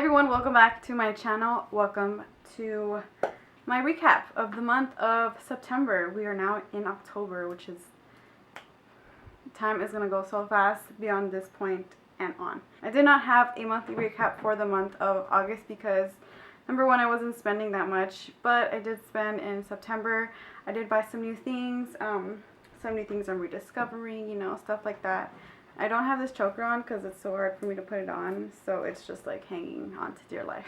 everyone, welcome back to my channel. Welcome to my recap of the month of September. We are now in October, which is, time is gonna go so fast beyond this point and on. I did not have a monthly recap for the month of August because number one, I wasn't spending that much, but I did spend in September. I did buy some new things, I'm rediscovering, you know, stuff like that. I don't have this choker on because it's so hard for me to put it on, so it's just like hanging on to dear life.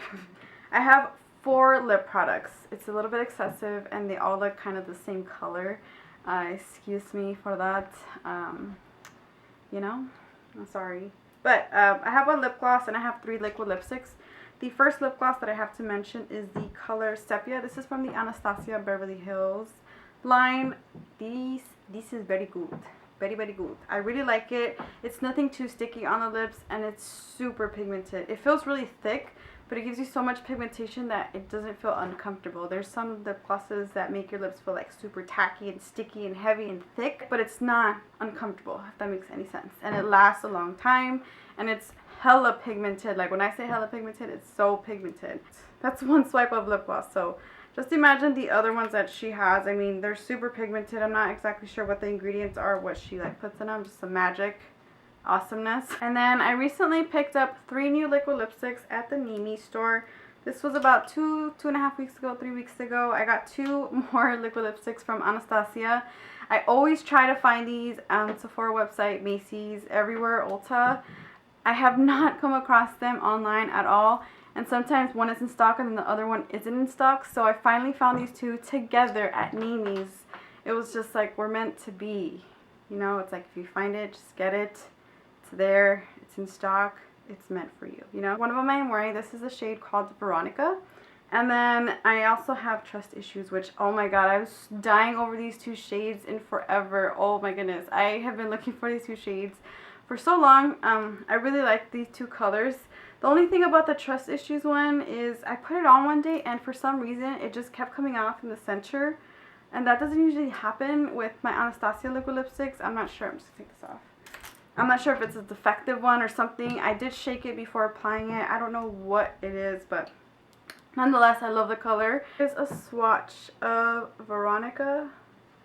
I have 4 lip products. It's a little bit excessive and they all look kind of the same color. Excuse me for that, you know, I'm sorry. But I have one lip gloss and I have 3 liquid lipsticks. The first lip gloss that I have to mention is the color Sepia. This is from the Anastasia Beverly Hills line. This is very good. Very, very good. I really like it. It's nothing too sticky on the lips and it's super pigmented. It feels really thick, but it gives you so much pigmentation that it doesn't feel uncomfortable. There's some lip glosses that make your lips feel like super tacky and sticky and heavy and thick, but it's not uncomfortable, if that makes any sense. And it lasts a long time and it's hella pigmented. Like when I say hella pigmented, it's so pigmented. That's one swipe of lip gloss. So just imagine the other ones that she has. I mean, they're super pigmented. I'm not exactly sure what the ingredients are, what she like puts in them. Just some magic awesomeness. And then I recently picked up 3 new liquid lipsticks at the NYX store. This was about 2.5 weeks ago, 3 weeks ago. I got 2 more liquid lipsticks from Anastasia. I always try to find these on Sephora website, Macy's, everywhere, Ulta. I have not come across them online at all. And sometimes one is in stock and then the other one isn't in stock. So I finally found these 2 together at NYX. It was just like we're meant to be. You know, it's like if you find it, just get it. It's there. It's in stock. It's meant for you. You know, one of them I'm wearing. This is a shade called Veronica. And then I also have Trust Issues, which, oh my god, I was dying over these 2 shades in forever. Oh my goodness. I have been looking for these 2 shades for so long. I really like these 2 colors. The only thing about the Trust Issues one is I put it on one day and for some reason it just kept coming off in the center. And that doesn't usually happen with my Anastasia liquid lipsticks. I'm not sure. I'm just going to take this off. I'm not sure if it's a defective one or something. I did shake it before applying it. I don't know what it is, but nonetheless, I love the color. Here's a swatch of Veronica.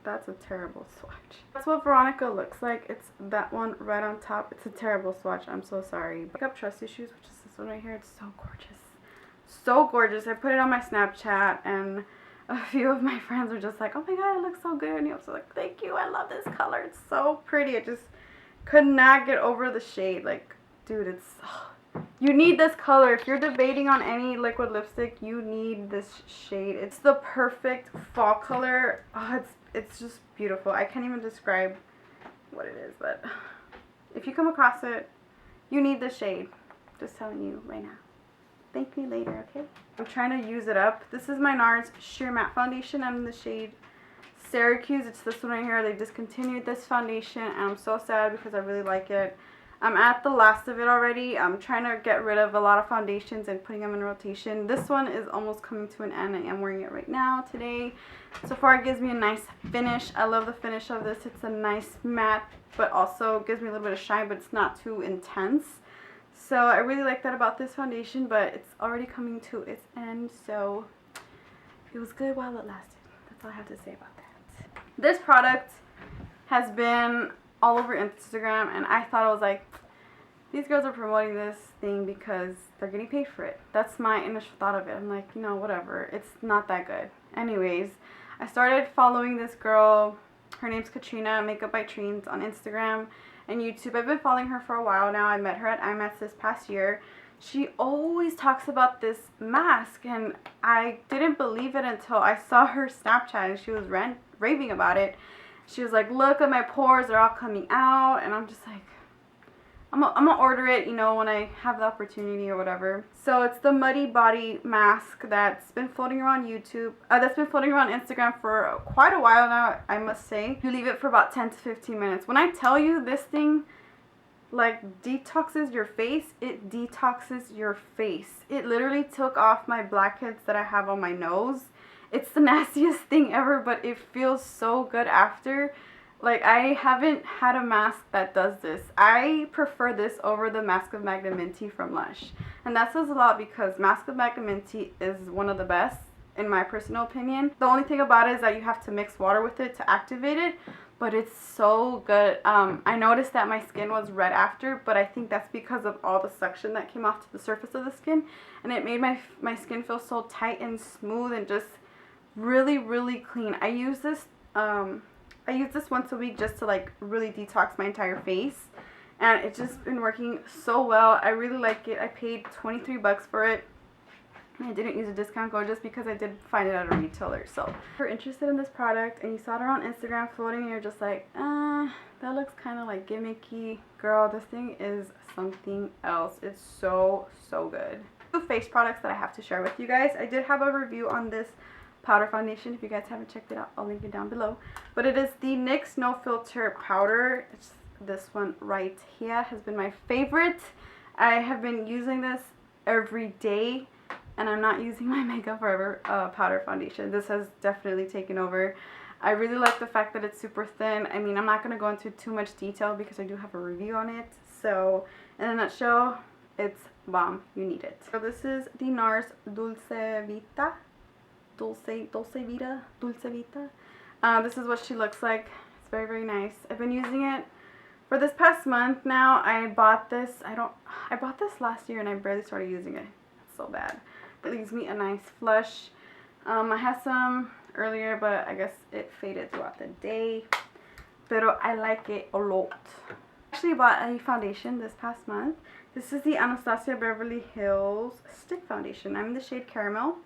That's a terrible swatch. That's what Veronica looks like. It's that one right on top. It's a terrible swatch. I'm so sorry. Pick up Trust Issues, which is this one right here. It's so gorgeous. So gorgeous. I put it on my Snapchat and a few of my friends were just like, oh my god, it looks so good. And I was like, thank you. I love this color. It's so pretty. I just could not get over the shade. Like, dude, it's... You need this color. If you're debating on any liquid lipstick, you need this shade. It's the perfect fall color. Oh, it's just beautiful. I can't even describe what it is, but if you come across it, you need this shade. Just telling you right now. Thank me later, okay? I'm trying to use it up. This is my NARS Sheer Matte Foundation. I'm in the shade Syracuse. It's this one right here. They discontinued this foundation, and I'm so sad because I really like it. I'm at the last of it already. I'm trying to get rid of a lot of foundations and putting them in rotation. This one is almost coming to an end. I am wearing it right now today. So far it gives me a nice finish. I love the finish of this. It's a nice matte, but also gives me a little bit of shine, but it's not too intense. So I really like that about this foundation, but it's already coming to its end. So it was good while it lasted. That's all I have to say about that. This product has been all over Instagram, and I thought, I was like, these girls are promoting this thing because they're getting paid for it. That's my initial thought of it. I'm like, you know, whatever, it's not that good. Anyways, I started following this girl. Her name's Katrina, Makeup by Treens, on Instagram and YouTube. I've been following her for a while now. I met her at IMATS this past year. She always talks about this mask, and I didn't believe it until I saw her Snapchat and she was raving about it. She was like, look at my pores, they're all coming out. And I'm just like, I'm gonna order it, you know, when I have the opportunity or whatever. So it's the Muddy Body Mask that's been floating around YouTube. That's been floating around Instagram for quite a while now, I must say. You leave it for about 10 to 15 minutes. When I tell you this thing, like, detoxes your face, it detoxes your face. It literally took off my blackheads that I have on my nose. It's the nastiest thing ever, but it feels so good after. Like, I haven't had a mask that does this. I prefer this over the Mask of Magnaminty from Lush. And that says a lot because Mask of Magnaminty is one of the best, in my personal opinion. The only thing about it is that you have to mix water with it to activate it. But it's so good. I noticed that my skin was red after, but I think that's because of all the suction that came off to the surface of the skin. And it made my skin feel so tight and smooth and just really, really clean. I use this once a week just to like really detox my entire face. And it's just been working so well. I really like it. I paid 23 bucks for it. I didn't use a discount code just because I did find it at a retailer. So if you're interested in this product and you saw it on Instagram floating and you're just like, that looks kind of like gimmicky, girl, this thing is something else. It's so, so good. Two face products that I have to share with you guys. I did have a review on this powder foundation. If you guys haven't checked it out, I'll link it down below. But it is the NYX No Filter powder. It's this one right here. Has been my favorite. I have been using this every day. And I'm not using my Makeup Forever powder foundation. This has definitely taken over. I really like the fact that it's super thin. I mean, I'm not going to go into too much detail because I do have a review on it. So, in a nutshell, it's bomb. You need it. So, this is the NARS Dulce Vita. Dulce Vita. This is what she looks like. It's very, very nice. I've been using it for this past month now. I bought this. I bought this last year and I barely started using it. It's so bad. It leaves me a nice flush. I had some earlier, but I guess it faded throughout the day. Pero I like it a lot. I actually bought a foundation this past month. This is the Anastasia Beverly Hills Stick Foundation. I'm in the shade Caramel.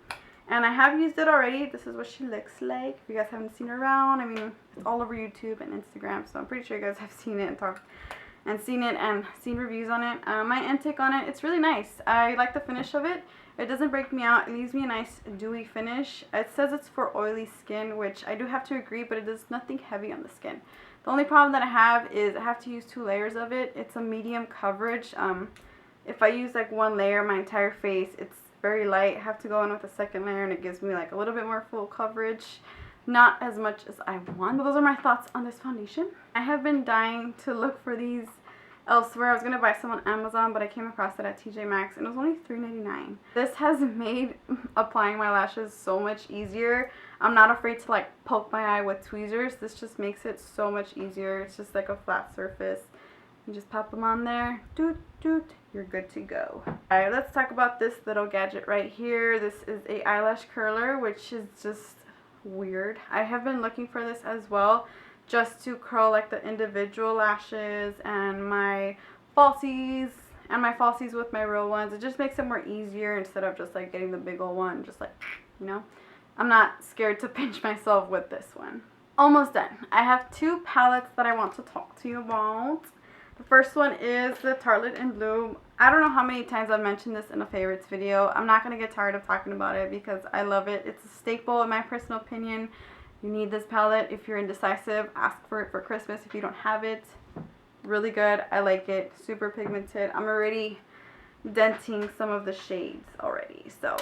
And I have used it already. This is what she looks like. If you guys haven't seen her around, I mean, it's all over YouTube and Instagram. So I'm pretty sure you guys have seen it and seen reviews on it. My intake on it, it's really nice. I like the finish of it. It doesn't break me out. It leaves me a nice dewy finish. It says it's for oily skin, which I do have to agree, but it does nothing heavy on the skin. The only problem that I have is I have to use 2 layers of it. It's a medium coverage. If I use like 1 layer, my entire face, it's very light. I have to go in with a 2nd layer and it gives me like a little bit more full coverage. Not as much as I want. But those are my thoughts on this foundation. I have been dying to look for these elsewhere. I was going to buy some on Amazon, but I came across it at TJ Maxx and it was only $3.99. This has made applying my lashes so much easier. I'm not afraid to like poke my eye with tweezers. This just makes it so much easier. It's just like a flat surface. You just pop them on there. Doot, doot. You're good to go. Alright, let's talk about this little gadget right here. This is a eyelash curler, which is just weird. I have been looking for this as well, just to curl like the individual lashes and my falsies with my real ones. It just makes it more easier instead of just like getting the big old one, just like, you know. I'm not scared to pinch myself with this one. Almost done. I have 2 palettes that I want to talk to you about. The first one is the Tartelette in Blue. I don't know how many times I've mentioned this in a favorites video. I'm not going to get tired of talking about it because I love it. It's a staple in my personal opinion. You need this palette. If you're indecisive, ask for it for Christmas if you don't have it. Really good. I like it. Super pigmented. I'm already denting some of the shades already. So,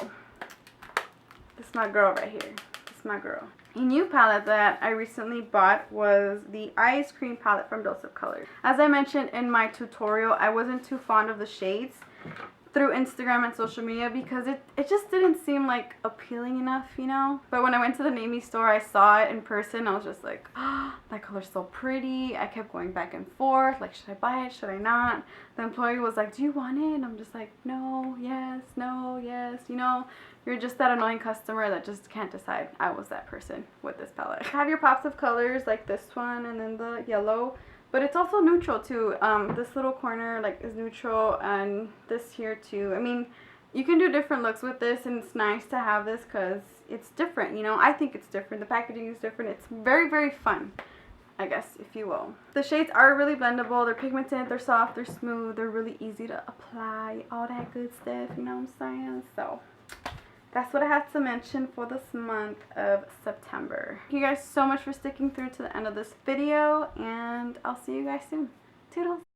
this is my girl right here. This is my girl. A new palette that I recently bought was the Ice Cream palette from Dulce Colors. As I mentioned in my tutorial, I wasn't too fond of the shades through Instagram and social media because it just didn't seem like appealing enough, you know. But when I went to the Navy store, I saw it in person. I was just like, oh, that color's so pretty. I kept going back and forth, like, should I buy it, should I not? The employee was like, do you want it? And I'm just like, no, yes, you know. You're just that annoying customer that just can't decide. I was that person with this palette. You have your pops of colors like this one and then the yellow. But it's also neutral too. This little corner like is neutral and this here too. I mean, you can do different looks with this and it's nice to have this because it's different, you know. I think it's different. The packaging is different. It's very, very fun, I guess, if you will. The shades are really blendable. They're pigmented, they're soft, they're smooth, they're really easy to apply. All that good stuff, you know what I'm saying? So, that's what I have to mention for this month of September. Thank you guys so much for sticking through to the end of this video, and I'll see you guys soon. Toodles!